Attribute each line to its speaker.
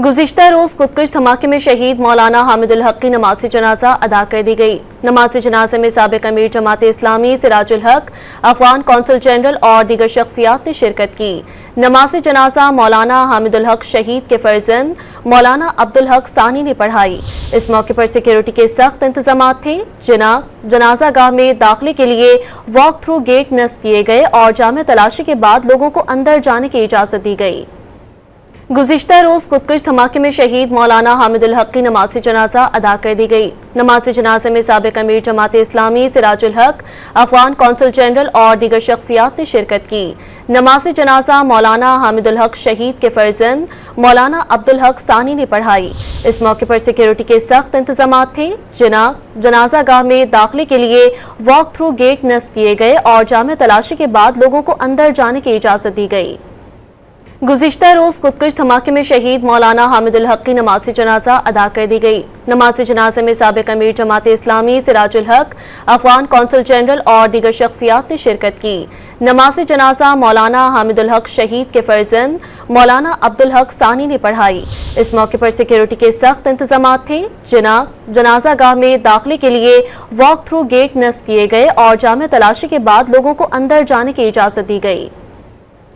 Speaker 1: गुज़िश्ता रोज खुदकुश धमाके में शहीद मौलाना हामिदुल हक की नमाज़ जनाजा अदा कर दी गई। नमाज़ जनाजे में साबिक़ अमीर जमात इस्लामी सिराजुल हक, अफगान कौंसल जनरल और दीगर शख्सियात ने शिरकत की। नमाज़ जनाजा मौलाना हामिदुल हक शहीद के फर्जंद मौलाना अब्दुल हक सानी ने पढ़ाई। इस मौके पर सिक्योरिटी के सख्त इंतजाम थे। जनाजा गाह में दाखिले के लिए वॉक थ्रू गेट नस्ब किए गए और जामे तलाशी के बाद लोगों को अंदर जाने की इजाज़त दी गई। गुज़िश्ता रोज खुदकुश धमाके में शहीद मौलाना हामिदुल हक की नमाज़ जनाजा अदा कर दी गई। नमाज़ जनाजे में साबिक़ अमीर जमात इस्लामी सिराजुल हक, अफगान कौंसल जनरल और दीगर शख्सियात ने शिरकत की। नमाज़ जनाजा मौलाना हामिदुल हक शहीद के फर्जंद मौलाना अब्दुल हक सानी ने पढ़ाई। इस मौके पर सिक्योरिटी के सख्त इंतजाम थे। जनाजा गाह में दाखिले के लिए वॉक थ्रू गेट नस्ब किए गए और जामे तलाशी के बाद लोगों को अंदर जाने की इजाज़त दी गई। गुज़िश्ता रोज खुदकुश धमाके में शहीद मौलाना हामिदुल हक की नमाज़ जनाजा अदा कर दी गई। नमाज़ जनाजे में साबिक़ अमीर जमात इस्लामी सिराजुल हक, अफगान कौंसल जनरल और दीगर शख्सियात ने शिरकत की। नमाज़ जनाजा मौलाना हामिदुल हक शहीद के फर्जंद मौलाना अब्दुल हक सानी ने पढ़ाई। इस मौके पर सिक्योरिटी के सख्त इंतजाम थे। जनाजा गाह में दाखिले के लिए वॉक थ्रू गेट नस्ब किए गए और जामे तलाशी के बाद लोगों को अंदर जाने की इजाज़त दी गई।